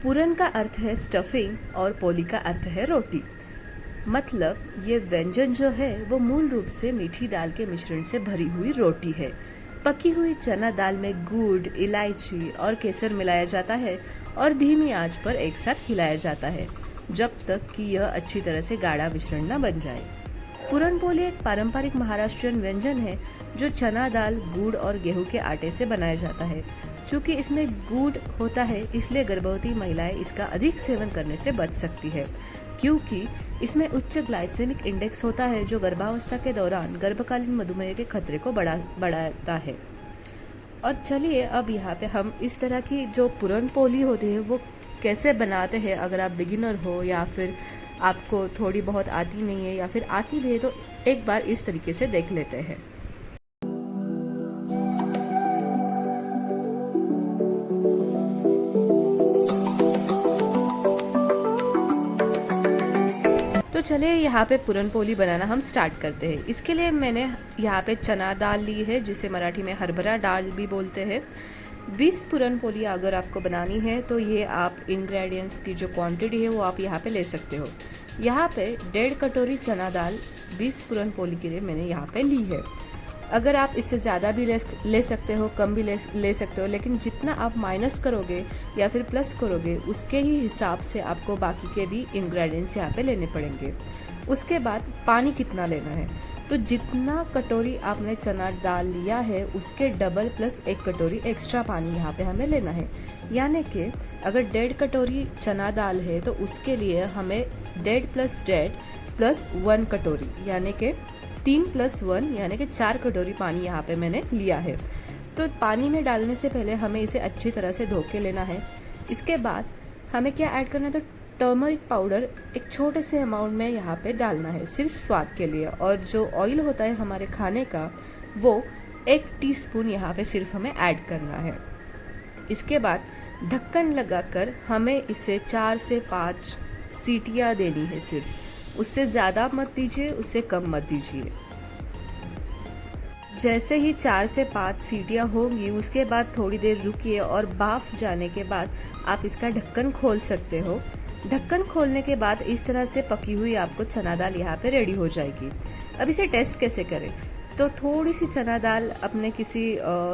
पूरन का अर्थ है स्टफिंग और पोली का अर्थ है रोटी। मतलब ये व्यंजन जो है वो मूल रूप से मीठी दाल के मिश्रण से भरी हुई रोटी है। पकी हुई चना दाल में गुड़, इलायची और केसर मिलाया जाता है और धीमी आंच पर एक साथ हिलाया जाता है जब तक कि यह अच्छी तरह से गाढ़ा मिश्रण न बन जाए। पूरनपोली एक पारंपरिक महाराष्ट्रीयन व्यंजन है जो चना दाल, गुड़ और गेहूं के आटे से बनाया जाता है। चूँकि इसमें गुड़ होता है इसलिए गर्भवती महिलाएं इसका अधिक सेवन करने से बच सकती है, क्योंकि इसमें उच्च ग्लाइसेमिक इंडेक्स होता है जो गर्भावस्था के दौरान गर्भकालीन मधुमेह के खतरे को बढ़ाता है। और चलिए अब यहाँ पे हम इस तरह की जो पूरनपोली होती है वो कैसे बनाते हैं। अगर आप बिगिनर हो या फिर आपको थोड़ी बहुत आती नहीं है या फिर आती भी है तो एक बार इस तरीके से देख लेते हैं। तो चलिए यहाँ पे पूरनपोली बनाना हम स्टार्ट करते हैं। इसके लिए मैंने यहाँ पे चना दाल ली है जिसे मराठी में हरभरा दाल भी बोलते हैं। 20 पूरनपोली अगर आपको बनानी है तो ये आप इंग्रेडिएंट्स की जो क्वांटिटी है वो आप यहाँ पे ले सकते हो। यहाँ पे 1.5 कटोरी चना दाल 20 पूरनपोली के लिए मैंने यहाँ पे ली है। अगर आप इससे ज़्यादा भी ले सकते हो, कम भी ले सकते हो, लेकिन जितना आप माइनस करोगे या फिर प्लस करोगे उसके ही हिसाब से आपको बाकी के भी इंग्रेडिएंट्स यहाँ पे लेने पड़ेंगे। उसके बाद पानी कितना लेना है, तो जितना कटोरी आपने चना दाल लिया है उसके डबल प्लस 1 कटोरी एक्स्ट्रा पानी यहाँ पे हमें लेना है। यानी कि अगर 1.5 कटोरी चना दाल है तो उसके लिए हमें 1.5 प्लस 1.5 प्लस 1 कटोरी यानी कि 3 प्लस 1 यानी कि 4 कटोरी पानी यहाँ पे मैंने लिया है। तो पानी में डालने से पहले हमें इसे अच्छी तरह से धो के लेना है। इसके बाद हमें क्या ऐड करना है, तो टर्मरिक पाउडर एक छोटे से अमाउंट में यहाँ पे डालना है सिर्फ स्वाद के लिए। और जो ऑयल होता है हमारे खाने का वो 1 टीस्पून यहाँ पे सिर्फ हमें ऐड करना है। इसके बाद ढक्कन लगाकर हमें इसे 4 से 5 सीटियाँ देनी है सिर्फ, उससे ज़्यादा मत दीजिए, उससे कम मत दीजिए। जैसे ही 4 से 5 सीटियाँ होंगी उसके बाद थोड़ी देर रुकिए और भाप जाने के बाद आप इसका ढक्कन खोल सकते हो। ढक्कन खोलने के बाद इस तरह से पकी हुई आपको चना दाल यहाँ पे रेडी हो जाएगी। अब इसे टेस्ट कैसे करें, तो थोड़ी सी चना दाल अपने किसी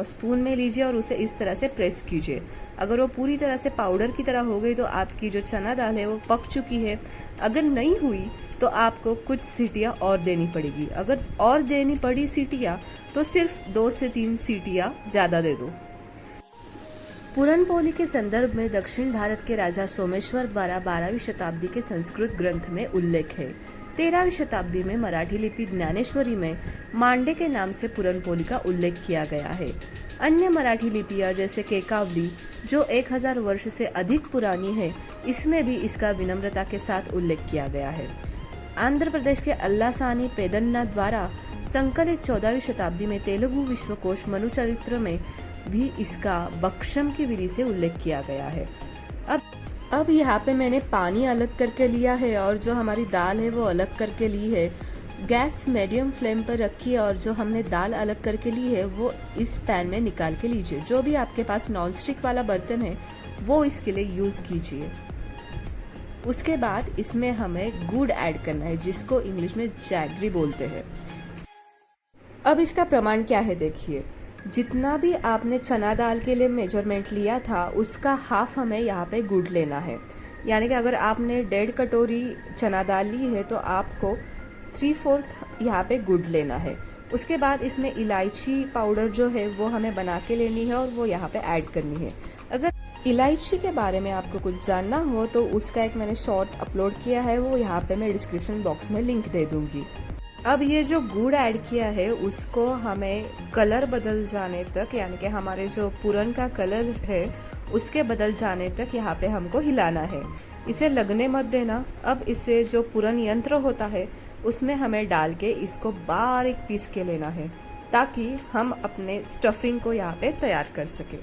स्पून में लीजिए और उसे इस तरह से प्रेस कीजिए। अगर वो पूरी तरह से पाउडर की तरह हो गई तो आपकी जो चना दाल है वो पक चुकी है। अगर नहीं हुई तो आपको कुछ सीटियाँ और देनी पड़ेगी। अगर और देनी पड़ी सीटियाँ तो सिर्फ 2 से 3 सीटियाँ ज़्यादा दे दो। पूरनपोली के संदर्भ में दक्षिण भारत के राजा सोमेश्वर द्वारा 12वीं शताब्दी के संस्कृत ग्रंथ में उल्लेख है। 13वीं शताब्दी में मराठी लिपि ज्ञानेश्वरी में मांडे के नाम से पूरनपोली का उल्लेख किया गया है। अन्य मराठी लिपियां जैसे केकावली जो 1000 वर्ष से अधिक पुरानी है, इसमें भी इसका विनम्रता के साथ उल्लेख किया गया है। आंध्र प्रदेश के अल्लासानी पेदन्ना द्वारा संकलित 14वीं शताब्दी में तेलुगु विश्वकोश मनुचरित्र में भी इसका बक्षम की विधि से उल्लेख किया गया है। अब यहाँ पे मैंने पानी अलग करके लिया है और जो हमारी दाल है वो अलग करके ली है। गैस मीडियम फ्लेम पर रखिए और जो हमने दाल अलग करके ली है वो इस पैन में निकाल के लीजिए। जो भी आपके पास नॉन स्टिक वाला बर्तन है वो इसके लिए यूज़ कीजिए। उसके बाद इसमें हमें गुड़ ऐड करना है जिसको इंग्लिश में जैगरी बोलते हैं। अब इसका प्रमाण क्या है देखिए, जितना भी आपने चना दाल के लिए मेजरमेंट लिया था उसका हाफ हमें यहाँ पे गुड़ लेना है। यानी कि अगर आपने 1.5 कटोरी चना दाल ली है तो आपको 3/4 यहाँ पे गुड़ लेना है। उसके बाद इसमें इलायची पाउडर जो है वो हमें बना के लेनी है और वो यहाँ पे ऐड करनी है। अगर इलायची के बारे में आपको कुछ जानना हो तो उसका एक मैंने शॉर्ट अपलोड किया है, वो यहाँ पे मैं डिस्क्रिप्शन बॉक्स में लिंक दे दूँगी। अब ये जो गुड़ ऐड किया है उसको हमें कलर बदल जाने तक, यानी कि हमारे जो पूरन का कलर है उसके बदल जाने तक यहाँ पे हमको हिलाना है। इसे लगने मत देना। अब इसे जो पूरन यंत्र होता है उसमें हमें डाल के इसको बारीक पीस के लेना है ताकि हम अपने स्टफिंग को यहाँ पे तैयार कर सके।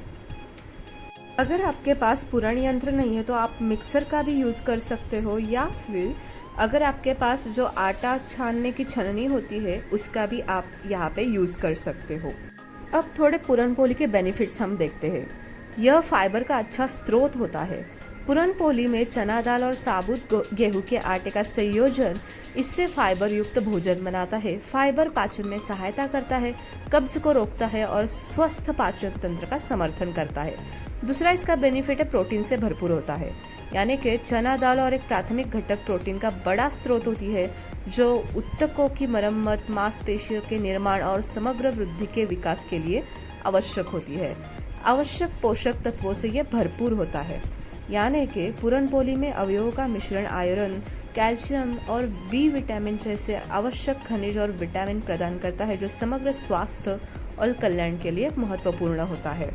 अगर आपके पास पूरन यंत्र नहीं है तो आप मिक्सर का भी यूज़ कर सकते हो, या फिर अगर आपके पास जो आटा छानने की छलनी होती है उसका भी आप यहाँ पे यूज़ कर सकते हो। अब थोड़े पूरनपोली के बेनिफिट्स हम देखते हैं। यह फाइबर का अच्छा स्रोत होता है। पूरन पोली में चना दाल और साबुत गेहूं के आटे का संयोजन इससे फाइबर युक्त भोजन बनाता है। फाइबर पाचन में सहायता करता है, कब्ज को रोकता है और स्वस्थ पाचन तंत्र का समर्थन करता है। दूसरा इसका बेनिफिट है, प्रोटीन से भरपूर होता है। यानी कि चना दाल और एक प्राथमिक घटक प्रोटीन का बड़ा स्रोत होती है, जो ऊतकों की मरम्मत, मांसपेशियों के निर्माण और समग्र वृद्धि के विकास के लिए आवश्यक होती है। आवश्यक पोषक तत्वों से यह भरपूर होता है। यानी कि पूरन पोली में अवयवों का मिश्रण आयरन, कैल्शियम और बी विटामिन जैसे आवश्यक खनिज और विटामिन प्रदान करता है, जो समग्र स्वास्थ्य और कल्याण के लिए महत्वपूर्ण होता है।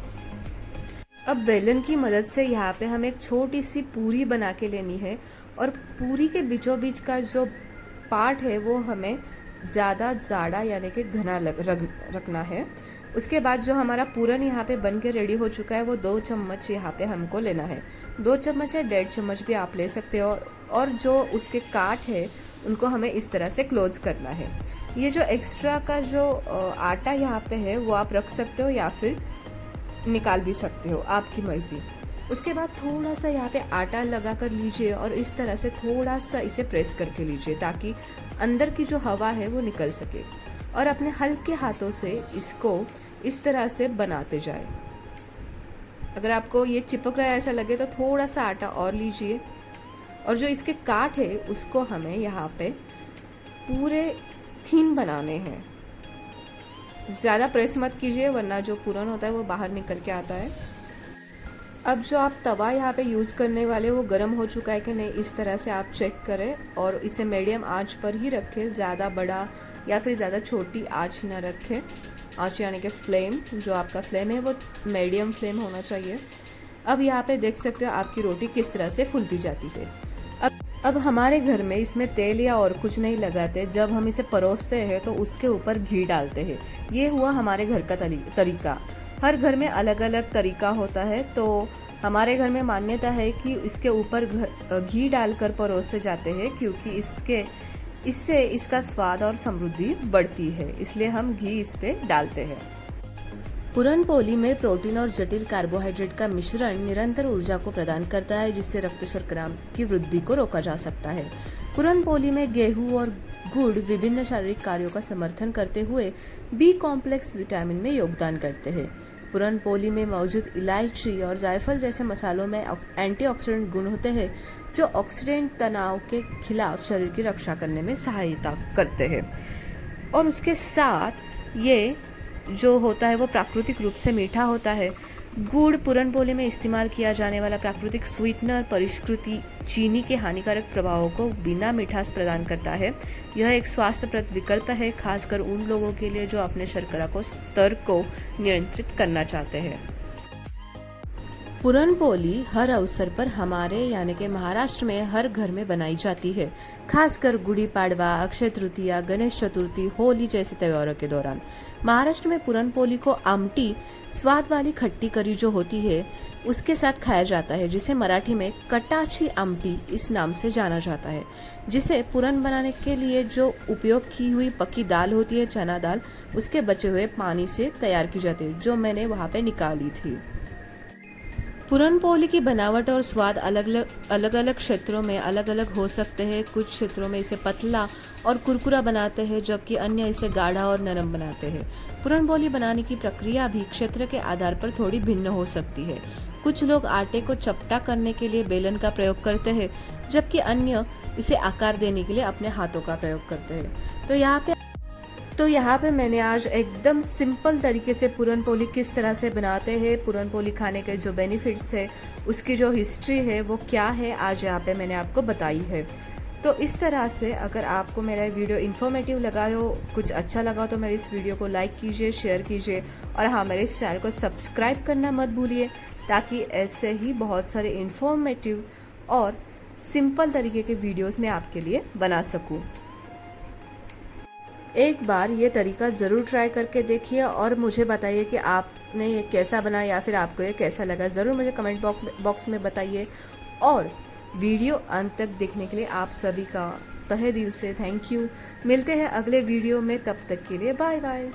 अब बेलन की मदद से यहाँ पे हमें एक छोटी सी पूरी बना के लेनी है और पूरी के बीचों बीच का जो पार्ट है वो हमें ज़्यादा जाड़ा यानी कि घना रखना है। उसके बाद जो हमारा पूरन यहाँ पे बन के रेडी हो चुका है वो 2 चम्मच यहाँ पे हमको लेना है। 2 चम्मच या 1.5 चम्मच भी आप ले सकते हो। और जो उसके काट है उनको हमें इस तरह से क्लोज करना है। ये जो एक्स्ट्रा का जो आटा यहाँ पे है वो आप रख सकते हो या फिर निकाल भी सकते हो, आपकी मर्जी। उसके बाद थोड़ा सा यहाँ पे आटा लगा कर लीजिए और इस तरह से थोड़ा सा इसे प्रेस करके लीजिए ताकि अंदर की जो हवा है वो निकल सके, और अपने हल्के हाथों से इसको इस तरह से बनाते जाए। अगर आपको ये चिपक रहा है ऐसा लगे तो थोड़ा सा आटा और लीजिए, और जो इसके काट है उसको हमें यहाँ पे पूरे थीन बनाने हैं। ज़्यादा प्रेस मत कीजिए वरना जो पूरन होता है वो बाहर निकल के आता है। अब जो आप तवा यहाँ पे यूज़ करने वाले वो गर्म हो चुका है कि नहीं, इस तरह से आप चेक करें और इसे मीडियम आंच पर ही रखें। ज़्यादा बड़ा या फिर ज़्यादा छोटी आंच ना रखें। आंच यानी कि फ्लेम, जो आपका फ्लेम है वो मीडियम फ्लेम होना चाहिए। अब यहाँ पे देख सकते हो आपकी रोटी किस तरह से फूलती जाती है। अब हमारे घर में इसमें तेल या और कुछ नहीं लगाते। जब हम इसे परोसते हैं तो उसके ऊपर घी डालते हैं। ये हुआ हमारे घर का तरीका। हर घर में अलग अलग तरीका होता है, तो हमारे घर में मान्यता है कि इसके ऊपर घी डालकर परोसे जाते हैं, क्योंकि इससे इसका स्वाद और समृद्धि बढ़ती है, इसलिए हम घी इस पे डालते हैं। पूरन पोली में प्रोटीन और जटिल कार्बोहाइड्रेट का मिश्रण निरंतर ऊर्जा को प्रदान करता है, जिससे रक्त शर्करा की वृद्धि को रोका जा सकता है। पूरन पोली में गेहूं और गुड़ विभिन्न शारीरिक कार्यों का समर्थन करते हुए बी कॉम्प्लेक्स विटामिन में योगदान करते हैं। पूरन पोली में मौजूद इलायची और जायफल जैसे मसालों में एंटीऑक्सीडेंट गुण होते हैं, जो ऑक्सीडेंट तनाव के खिलाफ शरीर की रक्षा करने में सहायता करते हैं। और उसके साथ ये जो होता है वो प्राकृतिक रूप से मीठा होता है। गुड़ पूरन पोली में इस्तेमाल किया जाने वाला प्राकृतिक स्वीटनर परिष्कृति चीनी के हानिकारक प्रभावों को बिना मिठास प्रदान करता है। यह एक स्वास्थ्यप्रद विकल्प है, खासकर उन लोगों के लिए जो अपने शर्करा को स्तर को नियंत्रित करना चाहते हैं। पूरन पोली हर अवसर पर हमारे यानी कि महाराष्ट्र में हर घर में बनाई जाती है, खासकर गुड़ी पाड़वा, अक्षय तृतीया, गणेश चतुर्थी, होली जैसे त्योहारों के दौरान। महाराष्ट्र में पूरन पोली को आमटी, स्वाद वाली खट्टी करी जो होती है उसके साथ खाया जाता है, जिसे मराठी में कटाची आमटी इस नाम से जाना जाता है। जिसे पूरन बनाने के लिए जो उपयोग की हुई पकी दाल होती है, चना दाल, उसके बचे हुए पानी से तैयार की जाती है, जो मैंने वहाँ पे निकाली थी। पूरन पोली की बनावट और स्वाद अलग अलग क्षेत्रों में अलग अलग हो सकते हैं। कुछ क्षेत्रों में इसे पतला और कुरकुरा बनाते हैं, जबकि अन्य इसे गाढ़ा और नरम बनाते हैं। पूरन पोली बनाने की प्रक्रिया भी क्षेत्र के आधार पर थोड़ी भिन्न हो सकती है। कुछ लोग आटे को चपटा करने के लिए बेलन का प्रयोग करते हैं, जबकि अन्य इसे आकार देने के लिए अपने हाथों का प्रयोग करते हैं। तो यहाँ पे मैंने आज एकदम सिंपल तरीके से पूरन पोली किस तरह से बनाते हैं, पूरन पोली खाने के जो बेनिफिट्स है, उसकी जो हिस्ट्री है वो क्या है, आज यहाँ पे मैंने आपको बताई है। तो इस तरह से अगर आपको मेरा वीडियो इन्फॉर्मेटिव लगा हो, कुछ अच्छा लगा हो, तो मेरे इस वीडियो को लाइक कीजिए, शेयर कीजिए, और हाँ, मेरे इस चैनल को सब्सक्राइब करना मत भूलिए, ताकि ऐसे ही बहुत सारे इन्फॉर्मेटिव और सिंपल तरीके के वीडियोज़ मैं आपके लिए बना सकूँ। एक बार ये तरीका ज़रूर ट्राई करके देखिए और मुझे बताइए कि आपने ये कैसा बना या फिर आपको ये कैसा लगा। ज़रूर मुझे कमेंट बॉक्स में बताइए। और वीडियो अंत तक देखने के लिए आप सभी का तहे दिल से थैंक यू। मिलते हैं अगले वीडियो में, तब तक के लिए बाय बाय।